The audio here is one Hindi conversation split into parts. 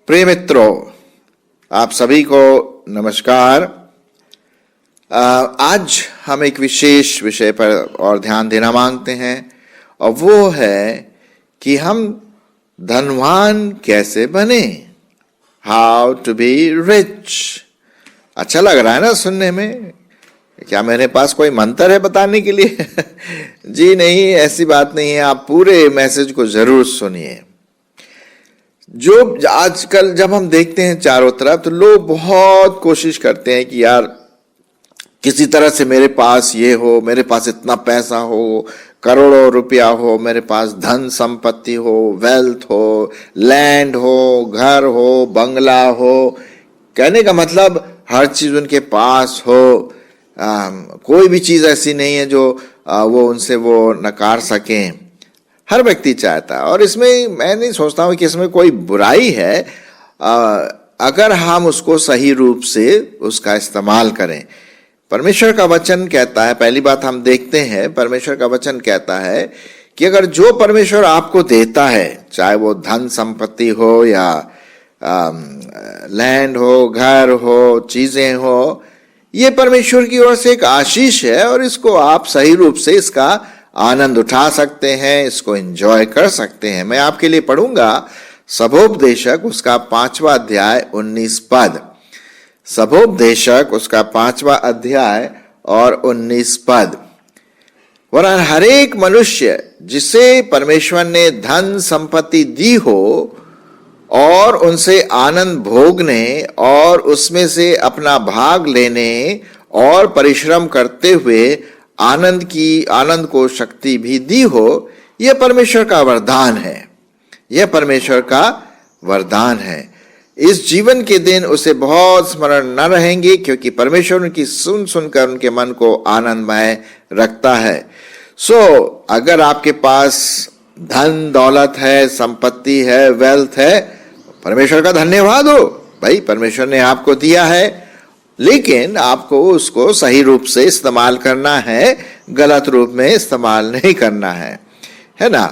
प्रिय मित्रों, आप सभी को नमस्कार। आज हम एक विशेष विषय पर और ध्यान देना मांगते हैं, और वो है कि हम धनवान कैसे बने। How to be rich. अच्छा लग रहा है ना सुनने में? क्या मेरे पास कोई मंत्र है बताने के लिए? जी नहीं, ऐसी बात नहीं है। आप पूरे मैसेज को जरूर सुनिए। जो आजकल जब हम देखते हैं चारों तरफ, तो लोग बहुत कोशिश करते हैं कि यार किसी तरह से मेरे पास ये हो, मेरे पास इतना पैसा हो, करोड़ों रुपया हो, मेरे पास धन संपत्ति हो, वेल्थ हो, लैंड हो, घर हो, बंगला हो। कहने का मतलब हर चीज उनके पास हो। कोई भी चीज ऐसी नहीं है जो वो उनसे वो नकार सकें। हर व्यक्ति चाहता है, और इसमें मैं नहीं सोचता हूं कि इसमें कोई बुराई है, अगर हम उसको सही रूप से उसका इस्तेमाल करें। परमेश्वर का वचन कहता है, पहली बात हम देखते हैं, परमेश्वर का वचन कहता है कि अगर जो परमेश्वर आपको देता है, चाहे वो धन संपत्ति हो या लैंड हो, घर हो, चीजें हो, ये परमेश्वर की ओर से एक आशीष है, और इसको आप सही रूप से इसका आनंद उठा सकते हैं, इसको एंजॉय कर सकते हैं। मैं आपके लिए पढ़ूंगा सबोपदेशक उसका 5वां अध्याय 19 पद। सबोपदेशक उसका 5वां अध्याय और 19 पद। वरन हर एक मनुष्य जिसे परमेश्वर ने धन संपत्ति दी हो और उनसे आनंद भोगने और उसमें से अपना भाग लेने और परिश्रम करते हुए आनंद को शक्ति भी दी हो, यह परमेश्वर का वरदान है। यह परमेश्वर का वरदान है। इस जीवन के दिन उसे बहुत स्मरण न रहेंगे, क्योंकि परमेश्वर उनकी सुनकर उनके मन को आनंदमय रखता है। अगर आपके पास धन दौलत है, संपत्ति है, वेल्थ है, परमेश्वर का धन्यवाद हो। भाई, परमेश्वर ने आपको दिया है, लेकिन आपको उसको सही रूप से इस्तेमाल करना है, गलत रूप में इस्तेमाल नहीं करना है ना।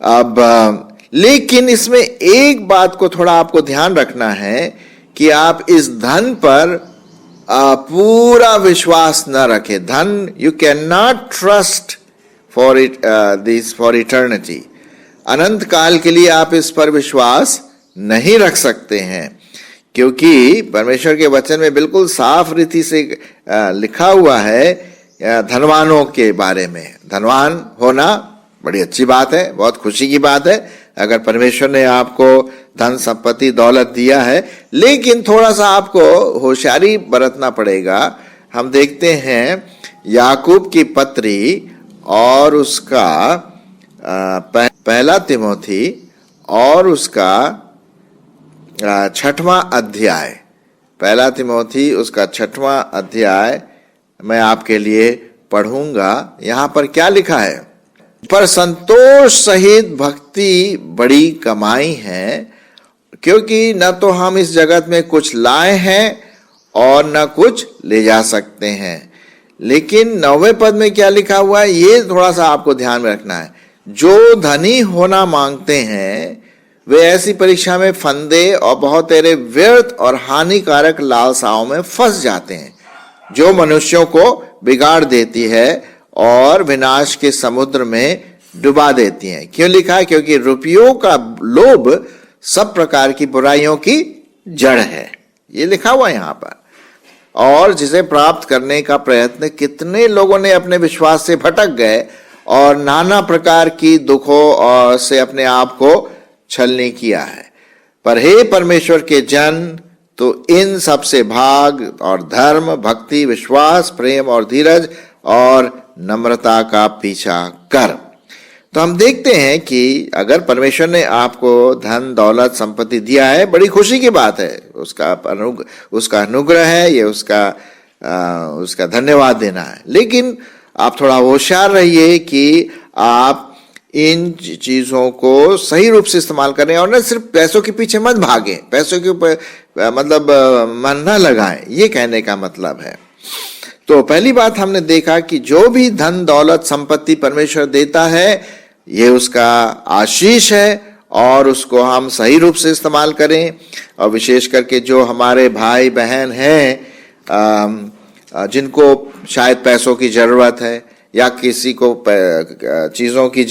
अब लेकिन इसमें एक बात को थोड़ा आपको ध्यान रखना है कि आप इस धन पर पूरा विश्वास न रखें। धन, you can not trust for eternity. अनंत काल के लिए आप इस पर विश्वास नहीं रख सकते हैं, क्योंकि परमेश्वर के वचन में बिल्कुल साफ रीति से लिखा हुआ है धनवानों के बारे में। धनवान होना बड़ी अच्छी बात है, बहुत खुशी की बात है अगर परमेश्वर ने आपको धन संपत्ति दौलत दिया है, लेकिन थोड़ा सा आपको होशियारी बरतना पड़ेगा। हम देखते हैं याकूब की पत्री और उसका पहला तिमोथी और उसका 6वां अध्याय, पहला तिमोथी उसका 6वां अध्याय मैं आपके लिए पढ़ूंगा। यहां पर क्या लिखा है? पर संतोष सहित भक्ति बड़ी कमाई है, क्योंकि न तो हम इस जगत में कुछ लाए हैं और न कुछ ले जा सकते हैं। लेकिन 9वें पद में क्या लिखा हुआ है, ये थोड़ा सा आपको ध्यान में रखना है। जो धनी होना मांगते हैं वे ऐसी परीक्षा में फंदे और बहुत तेरे व्यर्थ और हानिकारक लालसाओं में फंस जाते हैं, जो मनुष्यों को बिगाड़ देती है और विनाश के समुद्र में डुबा देती हैं। क्यों लिखा है? क्योंकि रुपयों का लोभ सब प्रकार की बुराइयों की जड़ है। ये लिखा हुआ है यहाँ पर। और जिसे प्राप्त करने का प्रयत्न कितने लोगों ने अपने विश्वास से भटक गए और नाना प्रकार की दुखों और से अपने आप को छलनी किया है। पर हे परमेश्वर के जन, तो इन सब से भाग और धर्म, भक्ति, विश्वास, प्रेम और धीरज और नम्रता का पीछा कर। तो हम देखते हैं कि अगर परमेश्वर ने आपको धन दौलत संपत्ति दिया है, बड़ी खुशी की बात है, उसका अनुग्रह है, ये उसका धन्यवाद देना है। लेकिन आप थोड़ा होशियार रहिए कि आप इन चीजों को सही रूप से इस्तेमाल करें, और न सिर्फ पैसों के पीछे मत भागें, पैसों के ऊपर मतलब मन न लगाएं, ये कहने का मतलब है। तो पहली बात हमने देखा कि जो भी धन दौलत संपत्ति परमेश्वर देता है ये उसका आशीष है और उसको हम सही रूप से इस्तेमाल करें। और विशेष करके जो हमारे भाई बहन हैं जिनको शायद पैसों की जरूरत है या किसी को चीज़ों की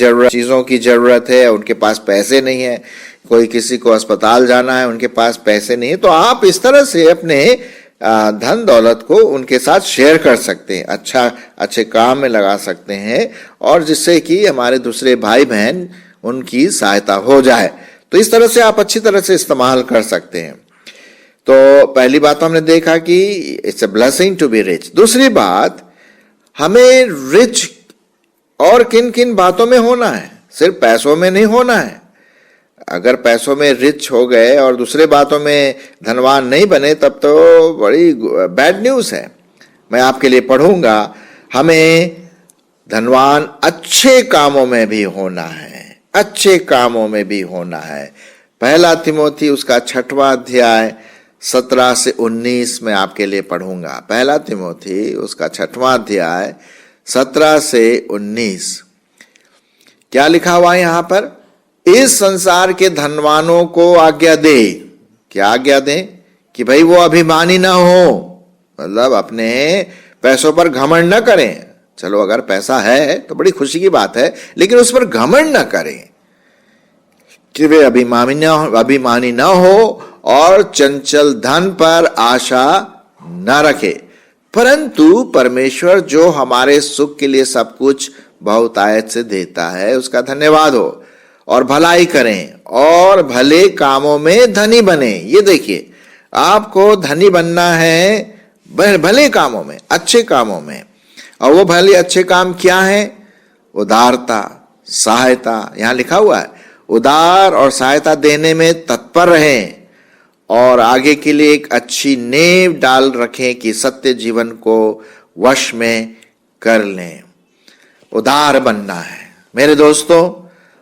जरूरत है, उनके पास पैसे नहीं है, कोई किसी को अस्पताल जाना है उनके पास पैसे नहीं है, तो आप इस तरह से अपने धन दौलत को उनके साथ शेयर कर सकते हैं, अच्छे काम में लगा सकते हैं और जिससे कि हमारे दूसरे भाई बहन उनकी सहायता हो जाए। तो इस तरह से आप अच्छी तरह से इस्तेमाल कर सकते हैं। तो पहली बात हमने देखा कि it's a blessing to be rich. दूसरी बात, हमें रिच और किन किन बातों में होना है, सिर्फ पैसों में नहीं होना है। अगर पैसों में रिच हो गए और दूसरे बातों में धनवान नहीं बने तब तो बड़ी बैड न्यूज़ है। मैं आपके लिए पढ़ूंगा, हमें धनवान अच्छे कामों में भी होना है, अच्छे कामों में भी होना है। पहला तिमोथी उसका 6वां अध्याय 17 से 19 में आपके लिए पढ़ूंगा। पहला तिमोथी उसका 6वां अध्याय 17 से 19 क्या लिखा हुआ है यहाँ पर? इस संसार के धनवानों को आज्ञा दे। क्या आज्ञा दें? कि भाई वो अभिमानी ना हो, मतलब अपने पैसों पर घमंड न करें। चलो अगर पैसा है तो बड़ी खुशी की बात है, लेकिन उस पर घमंड न करें कि वे अभिमानी ना हो और चंचल धन पर आशा न रखे, परंतु परमेश्वर जो हमारे सुख के लिए सब कुछ बहुतायत से देता है उसका धन्यवाद हो और भलाई करें और भले कामों में धनी बने। ये देखिए, आपको धनी बनना है भले कामों में, अच्छे कामों में। और वो भले अच्छे काम क्या है? उदारता, सहायता। यहां लिखा हुआ है उदार और सहायता देने में तत्पर रहें और आगे के लिए एक अच्छी नींव डाल रखें कि सत्य जीवन को वश में कर लें। उदार बनना है। मेरे दोस्तों,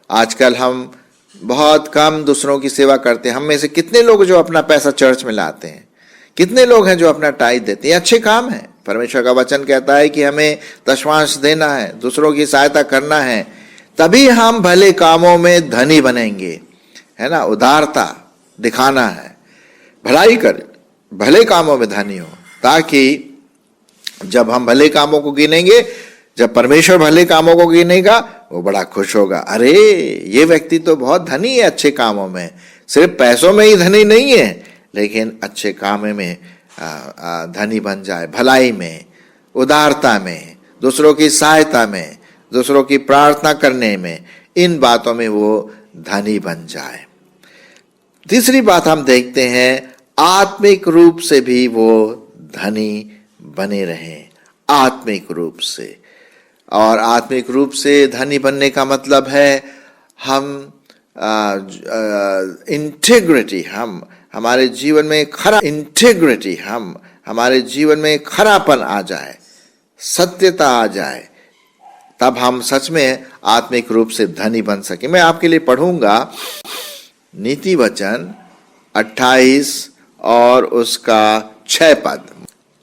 आजकल हम बहुत कम दूसरों की सेवा करते हैं। हम में से कितने लोग जो अपना पैसा चर्च में लाते हैं, कितने लोग हैं जो अपना टाइट देते हैं? अच्छे काम है। परमेश्वर का वचन कहता है कि हमें दशमांश देना है, दूसरों की सहायता करना है, तभी हम भले कामों में धनी बनेंगे, है ना। उदारता दिखाना है, भलाई कर, भले कामों में धनी हो, ताकि जब हम भले कामों को गिनेंगे, जब परमेश्वर भले कामों को गिनेगा, वो बड़ा खुश होगा। अरे ये व्यक्ति तो बहुत धनी है अच्छे कामों में, सिर्फ पैसों में ही धनी नहीं है, लेकिन अच्छे काम में धनी बन जाए, भलाई में, उदारता में, दूसरों की सहायता में, दूसरों की प्रार्थना करने में, इन बातों में वो धनी बन जाए। तीसरी बात हम देखते हैं, आत्मिक रूप से भी वो धनी बने रहें, आत्मिक रूप से। और आत्मिक रूप से धनी बनने का मतलब है हम इंटेग्रिटी, हम हमारे जीवन में हमारे जीवन में खरापन आ जाए, सत्यता आ जाए, तब हम सच में आत्मिक रूप से धनी बन सके। मैं आपके लिए पढ़ूंगा नीति वचन 28 और उसका 6 पद।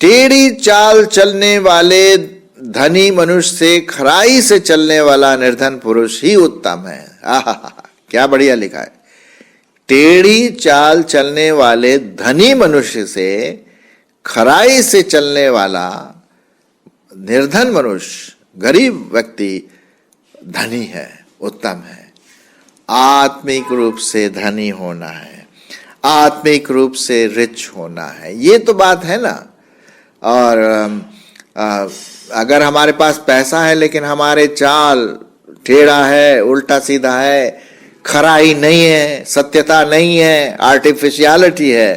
टेढ़ी चाल चलने वाले धनी मनुष्य से खराई से चलने वाला निर्धन पुरुष ही उत्तम है। क्या बढ़िया लिखा है। टेढ़ी चाल चलने वाले धनी मनुष्य से खराई से चलने वाला निर्धन मनुष्य, गरीब व्यक्ति धनी है, उत्तम है। आत्मिक रूप से धनी होना है, आत्मिक रूप से रिच होना है, ये तो बात है ना। और अगर हमारे पास पैसा है लेकिन हमारे चाल टेढ़ा है, उल्टा सीधा है, खराई नहीं है, सत्यता नहीं है, आर्टिफिशियलिटी है,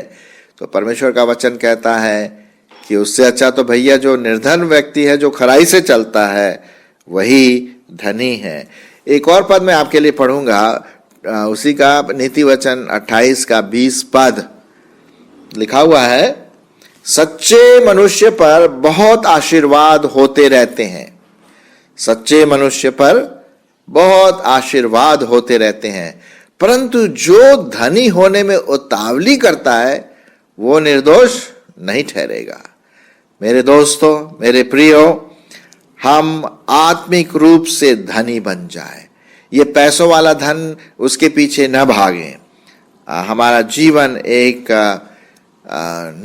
तो परमेश्वर का वचन कहता है कि उससे अच्छा तो भैया जो निर्धन व्यक्ति है, जो खराई से चलता है, वही धनी है। एक और पद मैं आपके लिए पढ़ूंगा, उसी का नीति वचन 28 का 20 पद लिखा हुआ है। सच्चे मनुष्य पर बहुत आशीर्वाद होते रहते हैं, सच्चे मनुष्य पर बहुत आशीर्वाद होते रहते हैं, परंतु जो धनी होने में उतावली करता है वो निर्दोष नहीं ठहरेगा। मेरे दोस्तों, मेरे प्रियो, हम आत्मिक रूप से धनी बन जाए। ये पैसों वाला धन, उसके पीछे न भागें। हमारा जीवन एक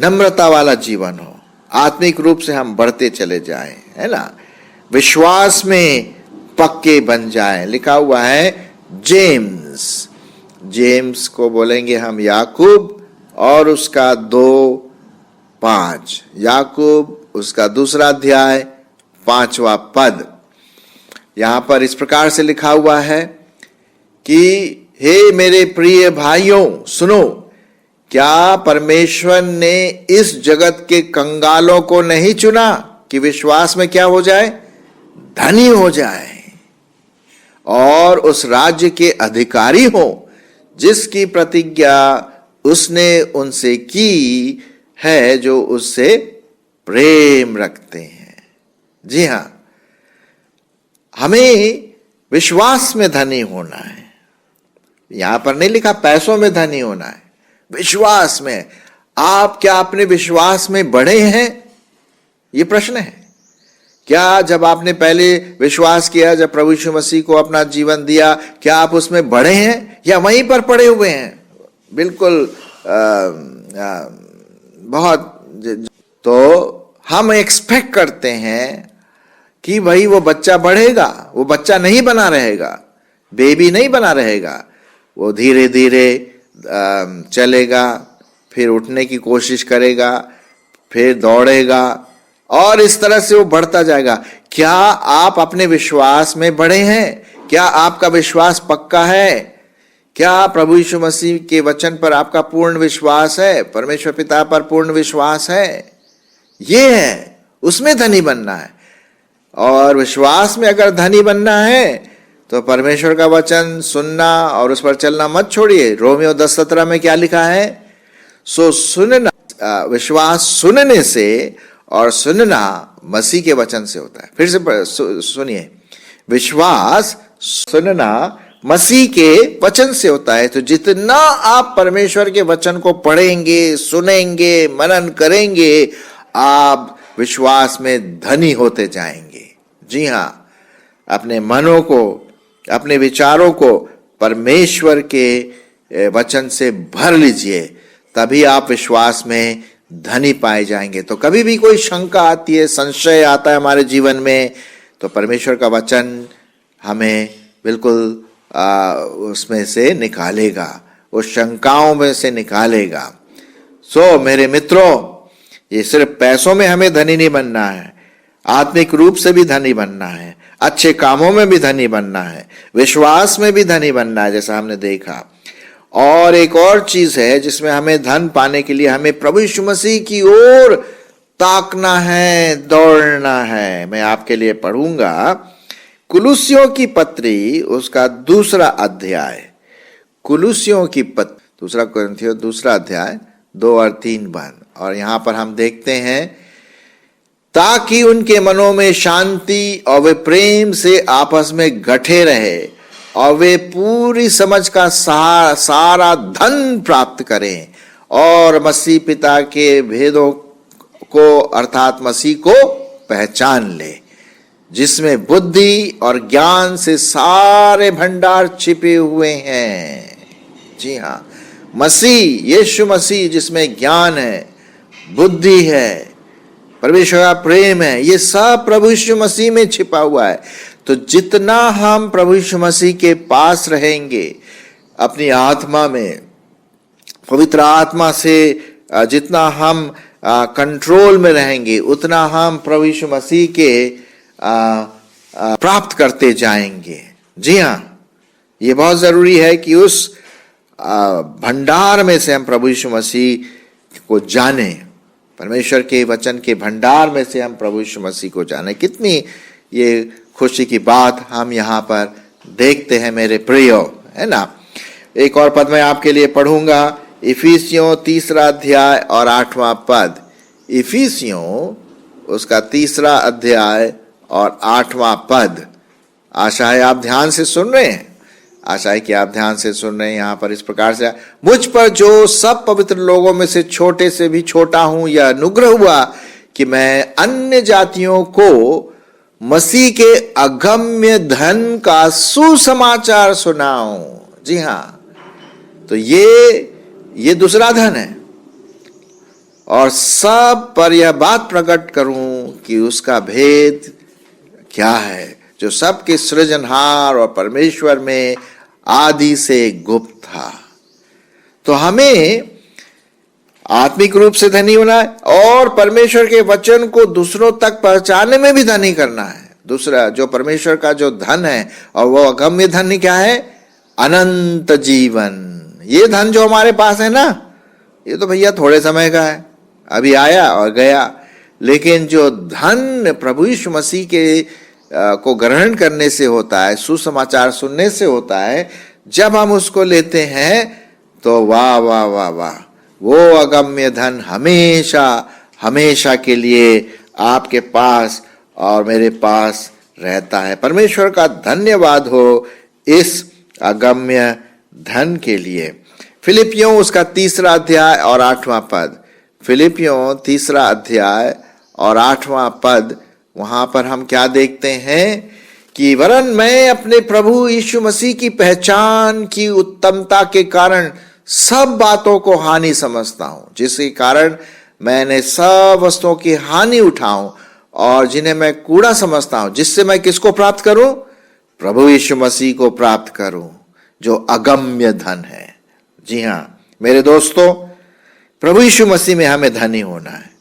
नम्रता वाला जीवन हो, आत्मिक रूप से हम बढ़ते चले जाएं, है ना। विश्वास में पक्के बन जाएं। लिखा हुआ है जेम्स को बोलेंगे हम याकूब, और उसका 2:5, याकूब उसका 2 अध्याय 5वां पद। यहां पर इस प्रकार से लिखा हुआ है कि हे मेरे प्रिय भाइयों सुनो, क्या परमेश्वर ने इस जगत के कंगालों को नहीं चुना कि विश्वास में क्या हो जाए, धनी हो जाए, और उस राज्य के अधिकारी हो जिसकी प्रतिज्ञा उसने उनसे की है जो उससे प्रेम रखते हैं। जी हां, हमें विश्वास में धनी होना है। यहां पर नहीं लिखा पैसों में धनी होना है, विश्वास में। आप क्या अपने विश्वास में बढ़े हैं? यह प्रश्न है। क्या जब आपने पहले विश्वास किया, जब प्रभु यीशु मसीह को अपना जीवन दिया, क्या आप उसमें बढ़े हैं या वहीं पर पड़े हुए हैं? बिल्कुल बहुत। तो हम एक्सपेक्ट करते हैं कि भाई वो बच्चा बढ़ेगा, वो बच्चा नहीं बना रहेगा, बेबी नहीं बना रहेगा, वो धीरे धीरे चलेगा, फिर उठने की कोशिश करेगा, फिर दौड़ेगा, और इस तरह से वो बढ़ता जाएगा। क्या आप अपने विश्वास में बढ़े हैं? क्या आपका विश्वास पक्का है? क्या प्रभु यीशु मसीह के वचन पर आपका पूर्ण विश्वास है? परमेश्वर पिता पर पूर्ण विश्वास है? ये है, उसमें धनी बनना है। और विश्वास में अगर धनी बनना है तो परमेश्वर का वचन सुनना और उस पर चलना मत छोड़िए। रोमियो 10:17 में क्या लिखा है? सो सुनना, विश्वास सुनने से, और सुनना मसीह के वचन से होता है। फिर से सुनिए, विश्वास सुनना मसीह के वचन से होता है। तो जितना आप परमेश्वर के वचन को पढ़ेंगे, सुनेंगे, मनन करेंगे, आप विश्वास में धनी होते जाएंगे। जी हां, अपने मनों को, अपने विचारों को परमेश्वर के वचन से भर लीजिए, तभी आप विश्वास में धनी पाए जाएंगे। तो कभी भी कोई शंका आती है, संशय आता है हमारे जीवन में, तो परमेश्वर का वचन हमें बिल्कुल उसमें से निकालेगा, उस शंकाओं में से निकालेगा। सो मेरे मित्रों, ये सिर्फ पैसों में हमें धनी नहीं बनना है, आत्मिक रूप से भी धनी बनना है, अच्छे कामों में भी धनी बनना है, विश्वास में भी धनी बनना है, जैसा हमने देखा। और एक और चीज है जिसमें हमें धन पाने के लिए हमें प्रभु यीशु मसीह की ओर ताकना है, दौड़ना है। मैं आपके लिए पढ़ूंगा कुलुस्सियों की पत्री, उसका 2 अध्याय, कुलुस्सियों की पत्री, 2 कुरिन्थियों 2 अध्याय 2 और 3 बन। और यहां पर हम देखते हैं, ताकि उनके मनों में शांति और वे प्रेम से आपस में गठे रहे और वे पूरी समझ का सारा धन प्राप्त करें और मसीह पिता के भेदों को, अर्थात मसीह को पहचान ले, जिसमें बुद्धि और ज्ञान से सारे भंडार छिपे हुए हैं। जी हां, मसीह, यीशु मसीह, जिसमें ज्ञान है, बुद्धि है, परमेश्वर का प्रेम है, ये सब प्रभु यीशु मसीह में छिपा हुआ है। तो जितना हम प्रभु यीशु मसीह के पास रहेंगे, अपनी आत्मा में, पवित्र आत्मा से जितना हम कंट्रोल में रहेंगे, उतना हम प्रभु यीशु मसीह के प्राप्त करते जाएंगे। जी हां, ये बहुत जरूरी है कि उस भंडार में से हम प्रभु यीशु मसीह को जाने, परमेश्वर के वचन के भंडार में से हम प्रभु यीशु मसीह को जाने। कितनी ये खुशी की बात हम यहाँ पर देखते हैं मेरे प्रियो, है ना। एक और पद मैं आपके लिए पढ़ूंगा, इफिसियों 3 अध्याय और 8वां पद। इफिसियों उसका 3 अध्याय और 8वां पद। आशा है आप ध्यान से सुन रहे हैं, आशा है कि आप ध्यान से सुन रहे हैं। यहाँ पर इस प्रकार से, मुझ पर जो सब पवित्र लोगों में से छोटे से भी छोटा हूं, यह अनुग्रह हुआ कि मैं अन्य जातियों को मसीह के अगम्य धन का सुसमाचार सुनाऊं। जी हां, तो ये दूसरा धन है, और सब पर यह बात प्रकट करूं कि उसका भेद क्या है, जो सबके सृजनहार और परमेश्वर में आदि से गुप्त था। तो हमें आत्मिक रूप से धनी होना है और परमेश्वर के वचन को दूसरों तक पहुंचाने में भी धनी करना है। दूसरा जो परमेश्वर का जो धन है, और वो अगम्य धन क्या है? अनंत जीवन। ये धन जो हमारे पास है ना, ये तो भैया थोड़े समय का है, अभी आया और गया। लेकिन जो धन प्रभु यीशु मसीह के को ग्रहण करने से होता है, सुसमाचार सुनने से होता है, जब हम उसको लेते हैं तो वाह वाह वाह वाह, वो अगम्य धन हमेशा हमेशा के लिए आपके पास और मेरे पास रहता है। परमेश्वर का धन्यवाद हो इस अगम्य धन के लिए। फिलिपियों उसका 3 अध्याय और 8वां पद, फिलिपियों 3 अध्याय और 8वां पद, वहां पर हम क्या देखते हैं कि वरन मैं अपने प्रभु यीशु मसीह की पहचान की उत्तमता के कारण सब बातों को हानि समझता हूं, जिसके कारण मैंने सब वस्तुओं की हानि उठाऊं और जिन्हें मैं कूड़ा समझता हूं, जिससे मैं किसको प्राप्त करूं? प्रभु यीशु मसीह को प्राप्त करूं, जो अगम्य धन है। जी हां मेरे दोस्तों, प्रभु यीशु मसीह में हमें धनी होना है।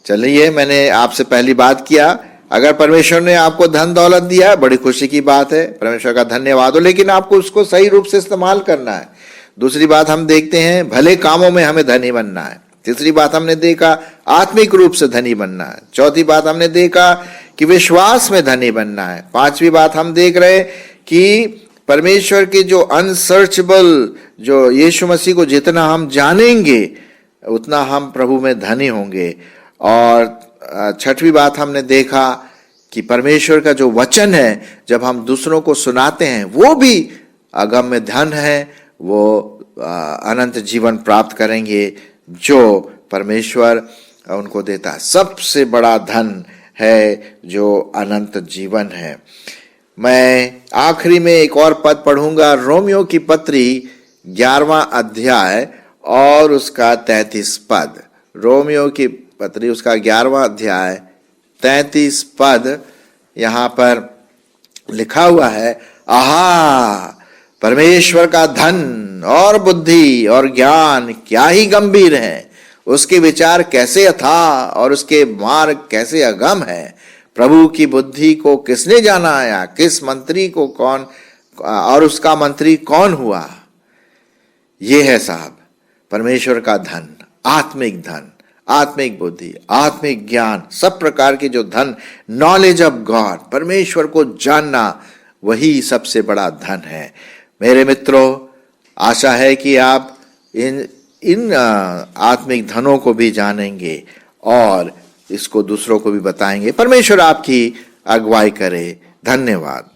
चलिए, मैंने आपसे पहली बात किया, अगर परमेश्वर ने आपको धन दौलत दिया है, बड़ी खुशी की बात है, परमेश्वर का धन्यवाद हो, लेकिन आपको उसको सही रूप से इस्तेमाल करना है। दूसरी बात हम देखते हैं, भले कामों में हमें धनी बनना है। तीसरी बात हमने देखा, आत्मिक रूप से धनी बनना है। चौथी बात हमने देखा कि विश्वास में धनी बनना है। पांचवी बात हम देख रहे कि परमेश्वर के जो अनसर्चेबल, जो यीशु मसीह को जितना हम जानेंगे उतना हम प्रभु में धनी होंगे। और छठवीं बात हमने देखा कि परमेश्वर का जो वचन है, जब हम दूसरों को सुनाते हैं, वो भी अगम्य धन है, वो अनंत जीवन प्राप्त करेंगे जो परमेश्वर उनको देता है। सबसे बड़ा धन है जो अनंत जीवन है। मैं आखिरी में एक और पद पढ़ूंगा, रोमियो की पत्री 11वां अध्याय और उसका 33 पद। रोमियो की पत्री उसका 11वां अध्याय 33 पद, यहां पर लिखा हुआ है, आहा, परमेश्वर का धन और बुद्धि और ज्ञान क्या ही गंभीर है, उसके विचार कैसे अथाह और उसके मार्ग कैसे अगम है। प्रभु की बुद्धि को किसने जाना आया, किस मंत्री को कौन, और उसका मंत्री कौन हुआ। ये है साहब परमेश्वर का धन, आत्मिक धन, आत्मिक बुद्धि, आत्मिक ज्ञान, सब प्रकार के जो धन, नॉलेज ऑफ गॉड, परमेश्वर को जानना, वही सबसे बड़ा धन है। मेरे मित्रों, आशा है कि आप इन आत्मिक धनों को भी जानेंगे और इसको दूसरों को भी बताएंगे। परमेश्वर आपकी अगुवाई करे। धन्यवाद।